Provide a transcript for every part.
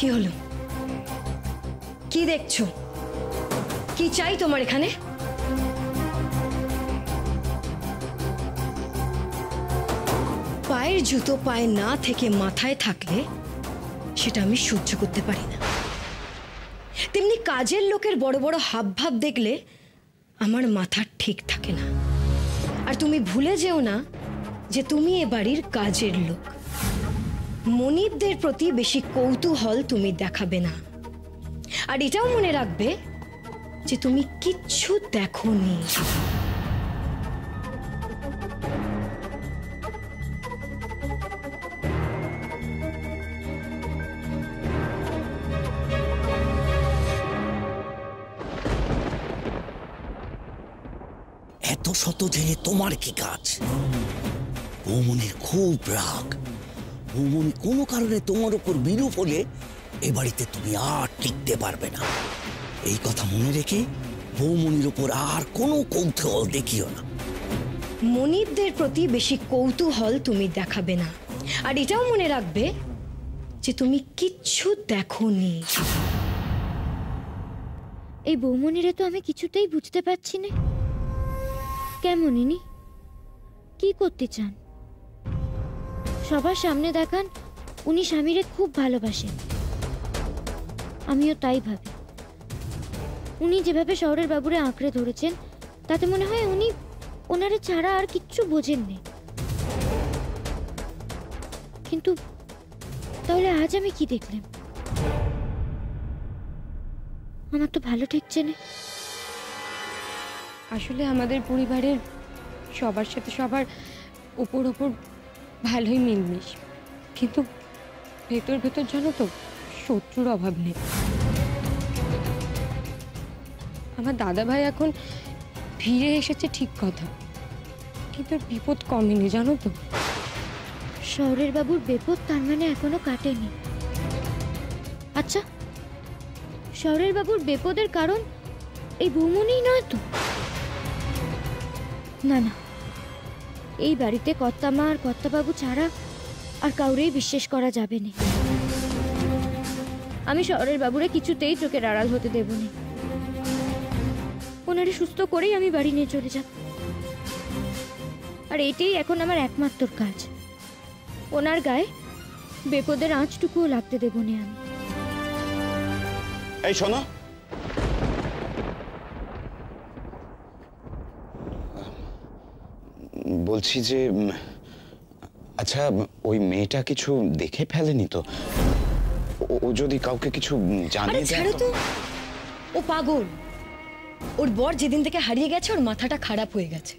কি হলো? কি দেখছো? কি চাই তোমার এখানে? পায়ের জুতো পায়ে না থেকে মাথায় থাকলে সেটা আমি সহ্য করতে পারি না। তেমনি কাজের লোকের বড় বড় হাবভাব দেখলে আমার মাথা ঠিক থাকে না। আর তুমি ভুলে যেও না যে তুমি এ বাড়ির কাজের লোক। মনিবদের প্রতি বেশি কৌতূহল তুমি দেখাবে না। আর এটাও মনে রাখবে যে তুমি কিচ্ছু দেখোনি। এত শত জেনে তোমার কি কাজ? বৌমনির খুব রাগ। বৌমনি কোনো কারণে তোমার উপর বিরূপ হলে এ বাড়িতে তুমি আর টিকতে পারবে না। এই কথা মনে রেখে বৌমনির উপর আর কোনো কৌতূহল দেখিও না। মনিবদের প্রতি বেশি কৌতূহল তুমি দেখাবে না। আর এটাও মনে রাখবে যে তুমি কিচ্ছু দেখোনি। এই বৌমনিরে তো আমি কিছুতেই বুঝতে পারছি না। কেমন ইনি? কি করতে চান? সবার সামনে দেখান উনি স্বামীরে খুব ভালোবাসেন, আমিও তাই ভাবি। উনি যেভাবে শহরের বাবুরে আঁকড়ে ধরেছেন তাতে মনে হয় উনি ওনারে ছাড়া আর কিচ্ছু বোঝেন না। কিন্তু তাহলে আজ আমি কি দেখলাম? আমার তো ভালো ঠেকছে না। আসলে আমাদের পরিবারের সবার সাথে সবার উপর উপর ভালোই মিলমিশ, কিন্তু ভেতর ভেতর জানো তো শত্রুর অভাব নেই। আমার দাদা ভাই এখন ফিরে এসেছে ঠিক কথা, কিন্তু বিপদ কমেনি জানো তো। শহরের বাবুর বিপদ তার মানে এখনো কাটেনি। আচ্ছা, শহরের বাবুর বিপদের কারণ এই বৌমনি নয় তো? না না, এই বাড়িতে কর্তামা আর কর্তাবাবু ছাড়া আর কাউরেই বিশ্বাস করা যাবে না। আমি শহরের বাবুরে কিছুতেই চোখের আড়াল হতে দেব না। ওনারে সুস্থ করেই আমি বাড়ি নিয়ে চলে যাব। আর এটাই এখন আমার একমাত্র কাজ। ওনার গায়ে বিপদের আঁচটুকুও লাগতে দেব না আমি। এই শোনো, বলছি যে আচ্ছা ওই মেয়েটা কিছু দেখে ফেলেনি তো? ও যদি কাউকে কিছু জানিয়ে দেয়? ছাড়ো তো, ও পাগল। ওর বর যেদিন থেকে হারিয়ে গেছে ওর মাথাটা খারাপ হয়ে গেছে।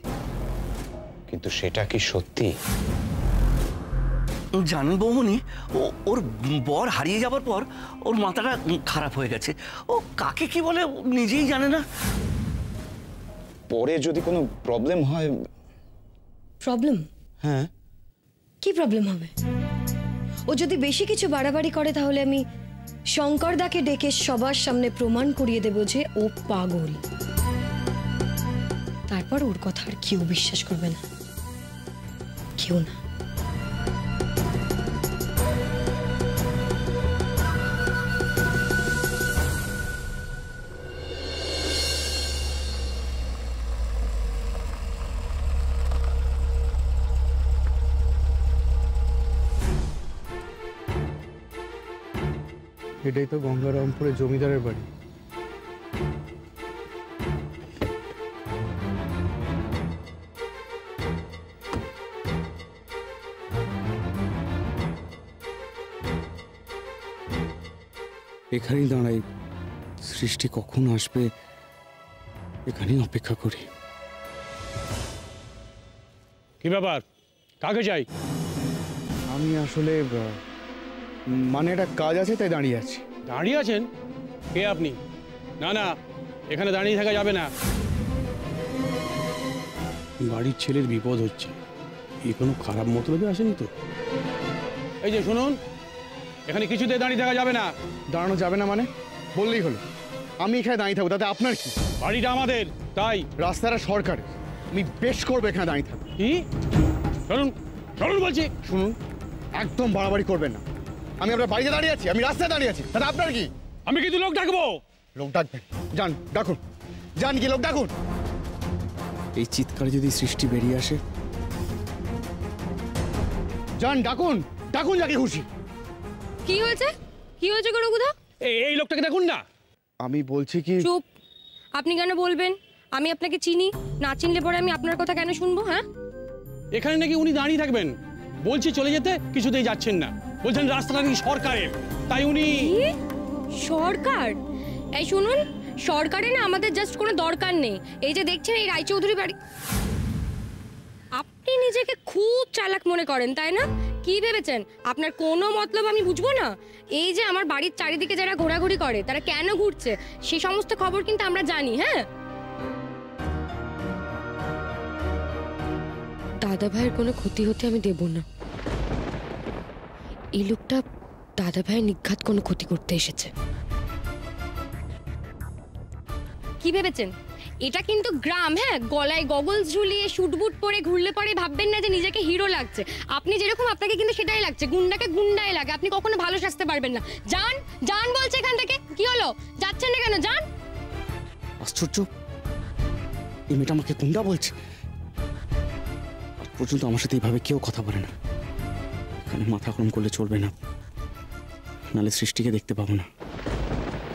কিন্তু সেটা কি সত্যি? জানেন বৌমনি, ওর বর হারিয়ে যাবার পর ওর মাথাটা খারাপ হয়ে গেছে। ও কাকে কি বলে নিজেই জানে না। পরে যদি কোনো প্রবলেম হয়? প্রবলেম? হ্যাঁ। কি প্রবলেম হবে? ও যদি বেশি কিছু বাড়াবাড়ি করে তাহলে আমি শঙ্করদাকে ডেকে সবার সামনে প্রমাণ করিয়ে দেব যে ও পাগল। তারপর ওর কথা আর কেউ বিশ্বাস করবে না, কেউ না। এটাই তো গঙ্গারামপুরের জমিদারের বাড়ি। এখানেই দাঁড়াই, সৃষ্টি কখন আসবে এখানেই অপেক্ষা করি। কি ব্যাপার, কাকে চাই? আমি আসলে মানে একটা কাজ আছে তাই দাঁড়িয়ে আছি। দাঁড়িয়ে আছেন? কে আপনি? না না, এখানে দাঁড়িয়ে থাকা যাবে না। বাড়ির ছেলের বিপদ হচ্ছে, এই কোনো খারাপ মতলবে আসেনি তো? এই যে শুনুন, এখানে কিছুতে দাঁড়িয়ে থাকা যাবে না। দাঁড়ানো যাবে না মানে? বললেই হলো। আমি এখানে দাঁড়িয়ে থাকবো, তাতে আপনার কি? বাড়িটা আমাদের, তাই। রাস্তাটা সরকারের, আমি বেশ করবো এখানে দাঁড়িয়ে থাকবো। কি? চলুন চলুন বলছি। শুনুন, একদম বাড়াবাড়ি করবেন না। আমি আপনার বাড়িতে দাঁড়িয়ে আছি, আমি রাস্তায় দাঁড়িয়ে আছি, তাহলে আপনার কি? আমি কিন্তু লোক ডাকবো। লোক ডাকবেন? যান ডাকুন, যান কি লোক ডাকুন। এই চিৎকারে যদি সৃষ্টি বেরিয়ে আসে, যান ডাকুন, ডাকুন যাকে খুশি। কি হয়েছে? কি হয়েছে গো রঘুদা? এই লোকটাকে দেখুন না। আমি বলছি কি, চুপ। আপনি কেন বলবেন? আমি আপনাকে চিনি না, চিনলে পরে আমি আপনার কথা কেন শুনবো? হ্যাঁ, এখানে নাকি উনি দাঁড়িয়ে থাকবেন, বলছি চলে যেতে, কিছুতেই যাচ্ছেন না, বলছেন রাস্তাটা নাকি সরকারের, তাই উনি। সরকার? এই শুনুন, সরকারে না আমাদের জাস্ট কোনো দরকার নেই। এই যে দেখছেন এই রায়চৌধুরী বাড়ি, আপনি নিজেকে খুব চালাক মনে করেন তাই না? কি ভেবেছেন আপনার কোনো মতলব আমি বুঝবো না? এই যে আমার বাড়ির চারিদিকে যারা ঘোরাঘুরি করে তারা কেন ঘুরছে সেই সমস্ত খবর কিন্তু আমরা জানি। হ্যাঁ, দাদা ভাইয়ের কোনো ক্ষতি হতে আমি দেব না। এই লোকটা দাদা ভাইয়ের নিঘাত কোনো ক্ষতি করতে এসেছে। কি ভেবেছেন এটা কিন্তু গ্রাম? হ্যাঁ, গলায় গগলস ঝুলিয়ে শুটবুট পরে ঘুরলে পরে ভাববেন না যে নিজেকে হিরো লাগছে। আপনি যেরকম আপনাকে কিন্তু সেটাই লাগছে, গুন্ডাকে গুন্ডাই লাগে। আপনি কখনো ভালো সাজতে পারবেন না। যান যান বলছে এখান থেকে। কি হলো, যাচ্ছেন না কেন? যান। আশ্চর্য, এই মেয়েটা আমাকে গুন্ডা বলছে। আজ পর্যন্ত আমার সাথে এইভাবে কেউ কথা বলে না। এখানে মাথা গরম করলে চলবে না, নালে সৃষ্টিকে দেখতে পাবো না।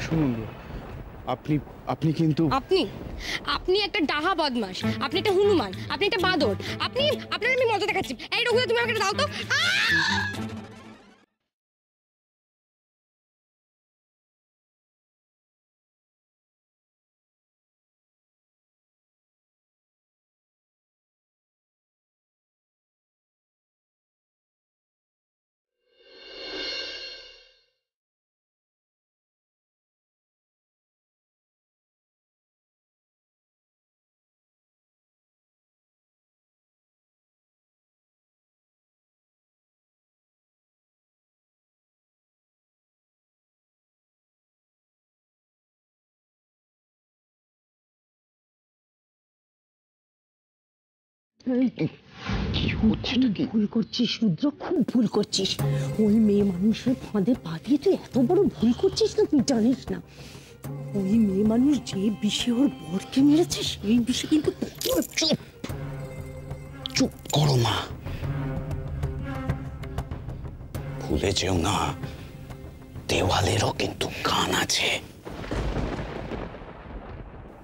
শুনুন, আপনি কিন্তু আপনি একটা ডাহা বদমাশ, আপনি একটা হনুমান, আপনি একটা বাঁদর, আপনার আমি মজা দেখাচ্ছি। এই রঘুদা তুমি আমাকে দাও তো। কি হচ্ছে? ভুল করছিস রুদ্র, খুব ভুল করছিস। ওই মেয়ে মানুষের ফাঁদে পা দিয়ে তুই এত বড় ভুল করছিস না, তুই জানিস না। ওই মেয়ে মানুষ যে বিষে ওর বরকে মেরেছে সেই বিষে কিন্তু। চুপ চুপ করো মা, ভুলে যেও না দেওয়ালেরও কিন্তু কান আছে।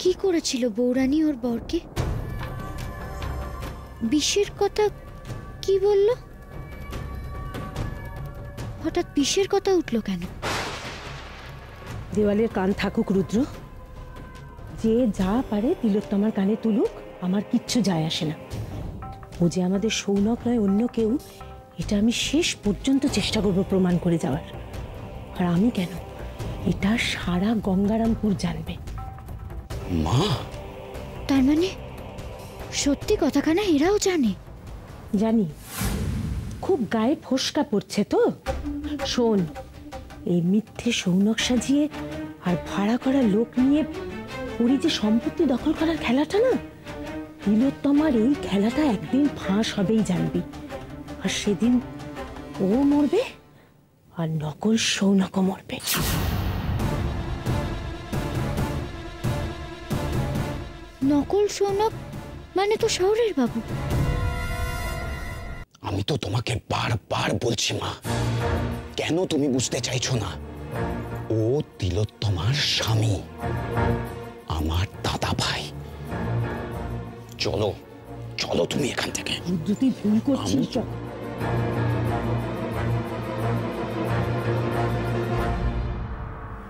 কি করেছিল বৌরানী ওর বরকে? বিষের কথা কি বলল? হঠাৎ বিষের কথা উঠলো কেন? দেওয়ালের কান থাকুক রুদ্র, যে যা পারে তিলোত্তমার কানে তুলুক, আমার কিচ্ছু যায় আসে না। ও যে আমাদের সৌনক নয় অন্য কেউ, এটা আমি শেষ পর্যন্ত চেষ্টা করব প্রমাণ করে যাওয়ার। আর আমি কেন, এটা সারা গঙ্গারামপুর জানবে। মা, তার মানে সত্যি কথাখানা এরাও জানে? জানি, খুব গায়ে ফোসকা পড়ছে তো। শোন, এই মিথ্যে সৌনক সাজিয়ে আর ভাড়া করা লোক নিয়ে ওরই যে সম্পত্তি দখল করার খেলাটা না, তিলোত্তমার এই খেলাটা একদিন ফাঁস হবেই জানবি। আর সেদিন ও মরবে আর নকল সৌনকও মরবে। নকল সৌনক মানে তো শহরের বাবু। আমি তো তোমাকে বারবার বলছি মা, কেন তুমি বুঝতে চাইছো না? ও তিলোত্তমার স্বামী, আমার দাদা ভাই। চলো চলো তুমি এখান থেকে। তুই ভুল করছিস।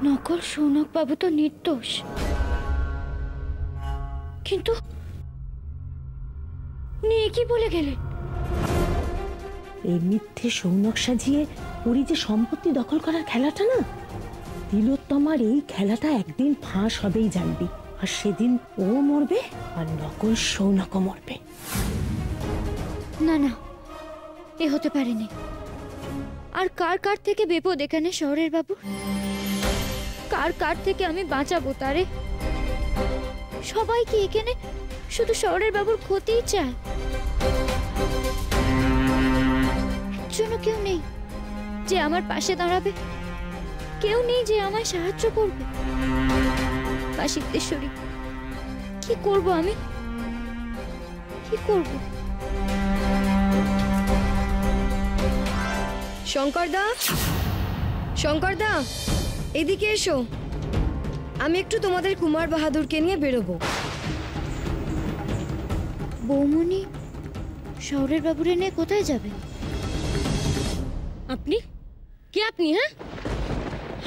নকল সৌনক বাবু তো নির্দোষ, কিন্তু উনি কি বলে গেলেন? এই মিথ্যে সৌনক সাজিয়ে ওরই যে সম্পত্তি দখল করার খেলাটা না, তিলোত্তমার এই খেলাটা একদিন ফাঁস হবেই জানবি। আর সেদিন ও মরবে আর নকল সৌনকও মরবে। না না, এ হতে পারেনি। আর কার কার থেকে বিপদ এখানে শহরের বাবু? কার কার থেকে আমি বাঁচাবো তারে? সবাই কি এখানে শুধু শহরের বাবুর ক্ষতিই চায়? জন্য কেউ নেই যে আমার পাশে দাঁড়াবে, কেউ নেই যে আমায় সাহায্য করবে। মা সিদ্ধেশ্বরী, কি করব আমি, কি করব? শঙ্করদা, শঙ্করদা, এদিকে এসো। আমি একটু তোমাদের কুমার বাহাদুরকে নিয়ে বেরোবো। বৌমনি শহরের বাবুরে নিয়ে কোথায় যাবেন? আপনি কে? আপনি হ্যাঁ,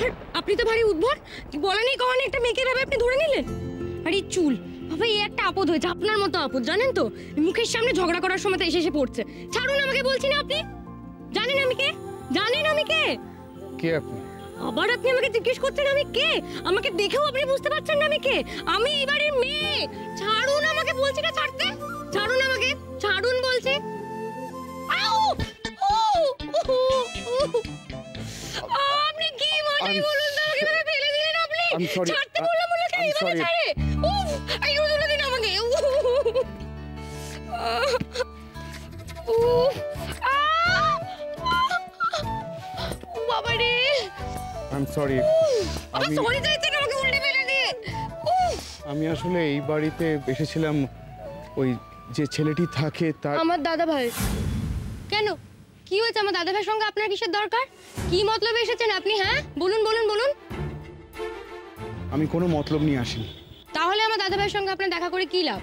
আর আপনি তো ভারী উদ্ভট। বলা নেই কখনো একটা মেয়েকে ভাবে আপনি ধরে নিলেন। আর এই চুল, বাবা এই একটা আপদ হয়েছে, আপনার মতো আপদ জানেন তো। মুখের সামনে ঝগড়া করার সময় তো এসে পড়ছে। ছাড়ুন আমাকে, বলছি না। আপনি জানেন আমি কে? জানেন আমি কে? কে আপনি? আবার আপনি আমাকে জিজ্ঞেস করছেন আমি কে? আমাকে দেখেও আপনি বুঝতে পারছেন না আমি কে? আমি এই বাড়ির মেয়ে। ছাড়ুন আমাকে, বলছি না ছাড়তে। ছাড়ুন আমাকে, ছাড়ুন বলছি। আউ! ও! আপনি কি মানে বলুন তো, আমাকে এভাবে ফেলে দিলেন আপনি? ছাড়তে বললাম বলে কে এইভাবে ছাড়ে? উফ! আইও তুলে দিন আমাকে। উফ! বাবা রে! I am sorry. আমি সরি চাইছেন আমাকে উল্টে ফেলে দিয়ে। আমি আসলে এই বাড়িতে এসেছিলাম, ওই যে ছেলেটি থাকে তার। আমার দাদা ভাই। কেন, কি হয়েছে? আমার দাদা ভাইয়ের সঙ্গে আপনার কিসের দরকার? কি মতলবে এসেছেন আপনি? হ্যাঁ বলুন বলুন বলুন। আমি কোনো মতলব নিয়ে আসিনি। তাহলে আমার দাদা ভাইয়ের সঙ্গে আপনার দেখা করে কি লাভ?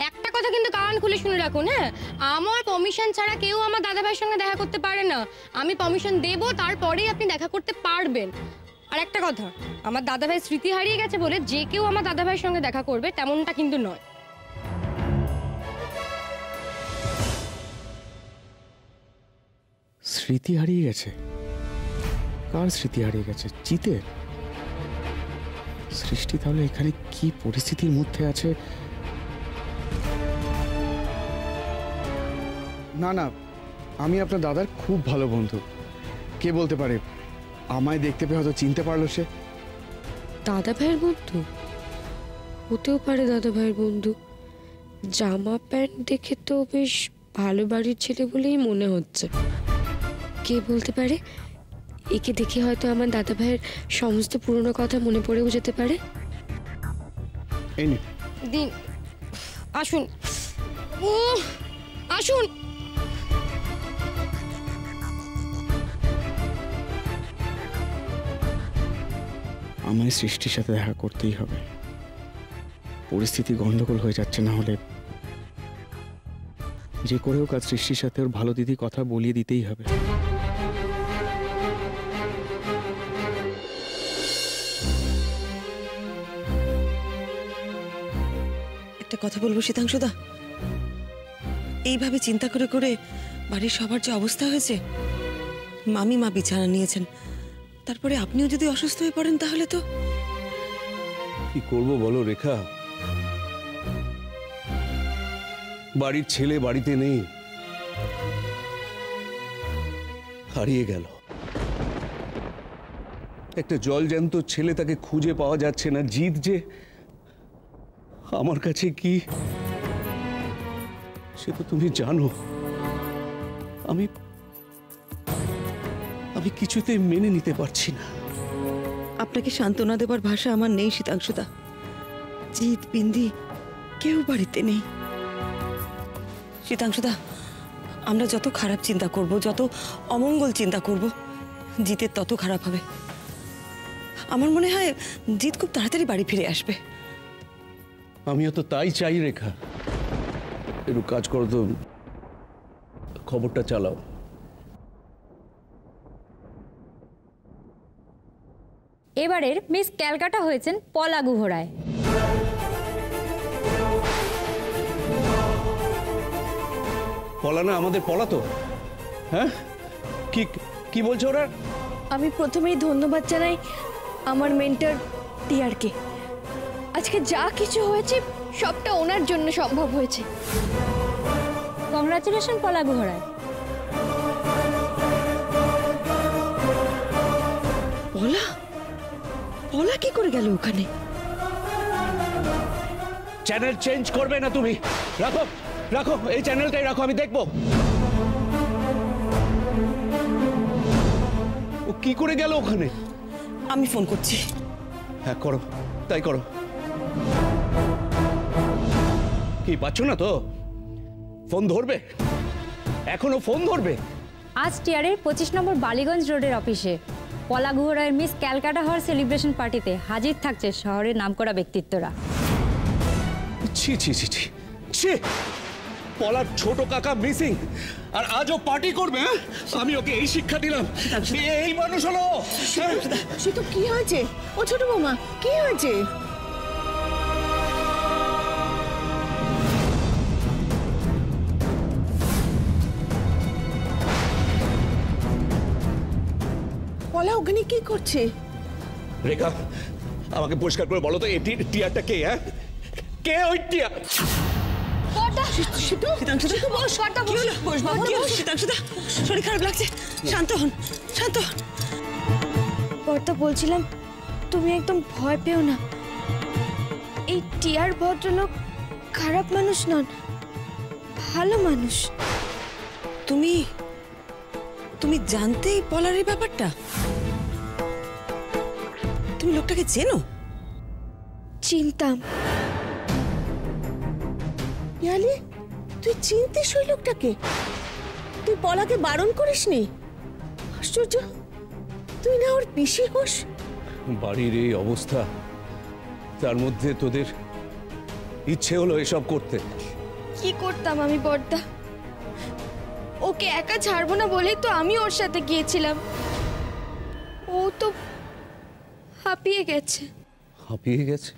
একটা কথা কিন্তু কান খুলে শুনে রাখুন, হ্যাঁ, আমার পারমিশন ছাড়া কেউ আমার দাদা ভাইয়ের সঙ্গে দেখা করতে পারে না। আমি পারমিশন দেব, তারপরেই আপনি দেখা করতে পারবেন। আর একটা কথা, আমার দাদা ভাই স্মৃতি হারিয়ে গেছে বলে যে কেউ আমার দাদা ভাইয়ের সঙ্গে দেখা করবে তেমনটা কিন্তু নয়। স্মৃতি হারিয়ে গেছে? কার স্মৃতি হারিয়ে গেছে? জিতের? সৃষ্টি তাহলে এখানে কি পরিস্থিতির মধ্যে আছে? না না, আমি আপনার দাদার খুব ভালো বন্ধু। কে বলতে পারে, আমায় দেখতে পেয়ে হয়তো চিনতে পারলো সে। দাদা ভাইয়ের বন্ধু হতেও পারে। দাদা ভাইয়ের বন্ধু, জামা প্যান্ট দেখে তো বেশ ভালো বাড়ির ছেলে বলেই মনে হচ্ছে। কে বলতে পারে, একে দেখে হয়তো আমার দাদা ভাইয়ের সমস্ত পুরনো কথা মনে পড়েও যেতে পারে। এই নে। দিন, আসুন। ও আসুন। আমায় সৃষ্টির সাথে দেখা করতেই হবে। পরিস্থিতি গন্ডগোল হয়ে যাচ্ছে, না হলে যে করেও কাজ সৃষ্টির সাথে ওর ভালো দিদি কথা বলিয়ে দিতেই হবে। একটা কথা বলবো শীতাংশুদা, এইভাবে চিন্তা করে করে বাড়ির সবার যে অবস্থা হয়েছে, মামি মা বিছানা নিয়েছেন, তারপরে আপনিও যদি অসুস্থ হয়ে পড়েন তাহলে তো কি করবো বলো রেখা? বাড়ির ছেলে বাড়িতে নেই, হারিয়ে গেল। একটা জলজ্যান্ত ছেলে, তাকে খুঁজে পাওয়া যাচ্ছে না। জিত যে আমার কাছে কি, সে তো তুমি জানো। আমি আমি কিছুতেই মেনে নিতে পারছি না। আপনাকে সান্ত্বনা দেবার ভাষা আমার নেই শীতাংশুদা। জিত বিন্দি কেউ বাড়িতে নেই। শীতাংশুদা, আমরা যত খারাপ চিন্তা করব, যত অমঙ্গল চিন্তা করব, জিতের তত খারাপ হবে। আমার মনে হয় জিত খুব তাড়াতাড়ি বাড়ি ফিরে আসবে। আমিও তো তাই চাই রেখা। একটু কাজ করো তো, খবরটা চালাও। এবারের মিস ক্যালকাটা হয়েছেন পলা গুহ রায়। পলা না, আমাদের পলা তো। হ্যাঁ, কি কি বলছো ওরা? আমি প্রথমেই ধন্যবাদ জানাই আমার মেন্টর টিআরকে। আজকে যা কিছু হয়েছে সবটা ওনার জন্য সম্ভব হয়েছে। কংগ্রাচুলেশন পলা গুহ রায়। পলা পলা কি করে গেল ওখানে? চ্যানেল চেঞ্জ করবে না তুমি? রাখো রাখো, এই চ্যানেলটাই রাখো, আমি দেখবো। কি করে গেল ওখানে? আমি ফোন করছি। হ্যাঁ করো, তাই করো। কি পাচ্ছ না তো? ফোন ধরবে? এখনো ফোন ধরবে? আজ টিআরের 25 নম্বর বালিগঞ্জ রোডের অফিসে পলা গুহ রায়ের মিস ক্যালকাটা হওয়ার সেলিব্রেশন পার্টিতে হাজির থাকছে শহরের নামকরা ব্যক্তিত্বরা। ছি ছি ছি ছি ছি, পলার ছোট কাকা মিসিং আর আজও পার্টি করবে? হ্যাঁ? আমি ওকে এই শিক্ষা দিলাম, এই মানুষ হলো। সে তো কি হয়েছে? ও ছোট বৌমা, কি হয়েছে? পলা ওখানে কি করছে? রেখা, আমাকে পরিষ্কার করে বলো তো, এই টিয়ারটা কে? হ্যাঁ, কে ওই টিয়ার? শরীর খারাপ লাগছে, শান্ত হন, শান্ত হন। কর্তা বলছিলাম তুমি একদম ভয় পেও না। এই টিয়ার ভদ্রলোক খারাপ মানুষ নন, ভালো মানুষ। তুমি তুমি জানতেই পলার এই ব্যাপারটা? তুমি লোকটাকে চেনো? চিনতাম। ইয়ালি, তুই চিনতিস ওই লোকটাকে? তুই পলাকে বারণ করিসনি? আশ্চর্য, তুই না ওর পিসি হোস? বাড়ির এই অবস্থা, তার মধ্যে তোদের ইচ্ছে হলো এসব করতে। কি করতাম আমি বড়দা? ওকে একা ছাড়বো না বলেই তো আমি ওর সাথে গিয়েছিলাম। ও তো হাঁপিয়ে গেছে। হাঁপিয়ে গেছে?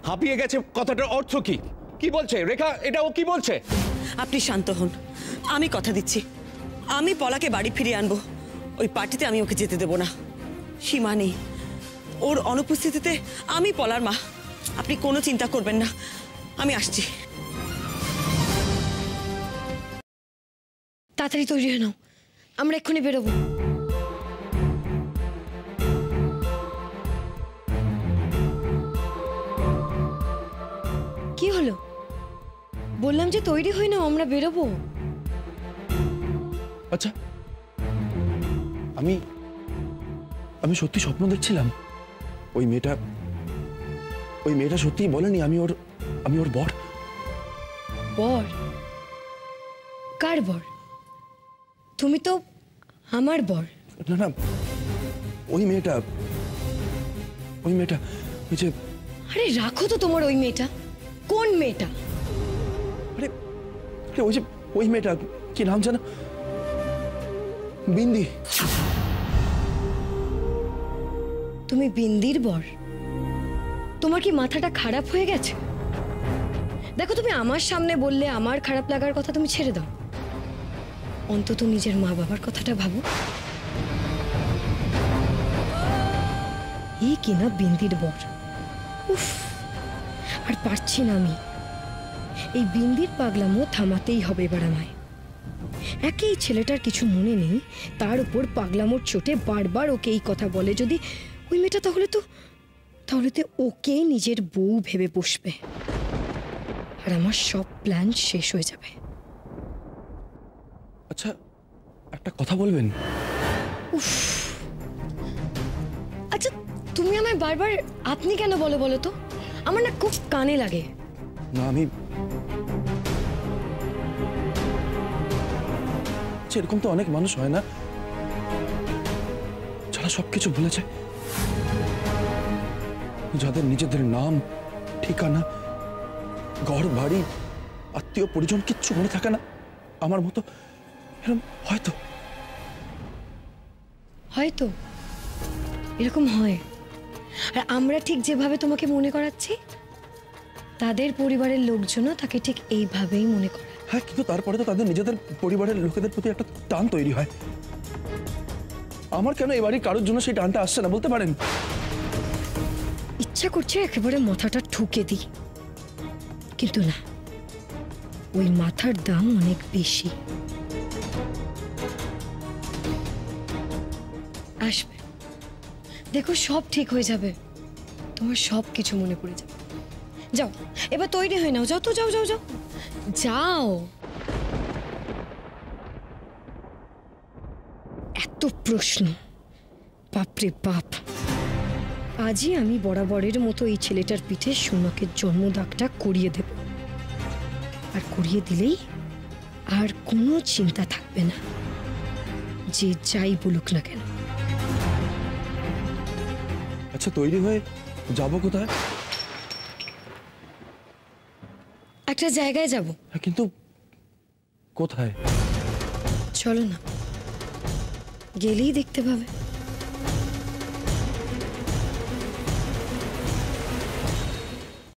হাঁপিয়ে গেছে কথাটার অর্থ কি? কি বলছে রেখা? এটা ও কি বলছে? আপনি শান্ত হন, আমি কথা দিচ্ছি, আমি পলাকে বাড়ি ফিরিয়ে আনবো। ওই পার্টিতে আমি ওকে যেতে দেব না। সীমা নেই, ওর অনুপস্থিতিতে আমি পলার মা। আপনি কোনো চিন্তা করবেন না, আমি আসছি। তাড়াতাড়ি তৈরি হয়ে নাও, আমরা এক্ষুনি বেরোবো। কি হলো? বললাম যে তৈরি হয়ে নাও, আমরা বেরোবো। আচ্ছা, আমি আমি সত্যি স্বপ্ন দেখছিলাম? ওই মেয়েটা সত্যিই বলেনি আমি ওর বর? বর? কার বর? তুমি তো আমার বর। না না, ওই মেয়েটা ওই যে। আরে রাখো তো তোমার ওই মেয়েটা। কোন মেয়েটা? আরে ওই মেয়েটা, কি নাম জানো? বিন্দি। তুমি বিন্দির বর? তোমার কি মাথাটা খারাপ হয়ে গেছে? দেখো, তুমি আমার সামনে বললে আমার খারাপ লাগার কথা তুমি ছেড়ে দাও, অন্তত নিজের মা বাবার কথাটা ভাবো। এই কিনা বিন্দির বর? উফ, আর পারছি না আমি। এই বিন্দির পাগলামো থামাতেই হবে এবার আমায়। একই ছেলেটার কিছু মনে নেই, তার উপর পাগলামোর চোটে বারবার ওকে এই কথা বলে যদি ওই মেয়েটা, তাহলে তো ওকে নিজের বউ ভেবে বসবে, আর আমার সব প্ল্যান শেষ হয়ে যাবে। আচ্ছা, একটা কথা বলবেন? উফ, আচ্ছা তুমি আমায় বারবার আপনি কেন বলো তো? আমার না খুব কানে লাগে। না, আমি এরকম তো অনেক মানুষ হয় না যারা সবকিছু ভুলে যায়, যাদের নিজেদের নাম, ঠিকানা, ঘর বাড়ি, আত্মীয় পরিজন কিচ্ছু মনে থাকে না। আমার মতো এরকম হয়তো এরকম হয়। আর আমরা ঠিক যেভাবে তোমাকে মনে করাচ্ছি, তাদের পরিবারের লোকজনও তাকে ঠিক এইভাবেই মনে করে। হ্যাঁ, কিন্তু তারপরে তো তাদের নিজেদের পরিবারের লোকেদের প্রতি একটা টান তৈরি হয়। আমার কেন এবারই কারোর জন্য সেই টানটা আসছে না বলতে পারেন? ইচ্ছা করছে একেবারে মাথাটা ঠুকে দিই, কিন্তু না, ওই মাথার দাম অনেক বেশি। আসবে, দেখো সব ঠিক হয়ে যাবে, তোমার সব কিছু মনে পড়ে যাবে। যাও এবার তৈরি হয়ে নাও, যাও তো, যাও যাও যাও যাও। কত প্রশ্ন, বাপরে বাপ। আজই আমি বরাবরের মতো এই ছেলেটার পিঠে সৌনকের জন্মদাগটা করিয়ে দেব, আর করিয়ে দিলেই আর কোনো চিন্তা থাকবে না, যে যাই বলুক না কেন। আচ্ছা, তৈরি হয়ে যাবো কোথায়? একটা জায়গায় যাব। কিন্তু কোথায়? চলো না, গেলেই দেখতে পাবে।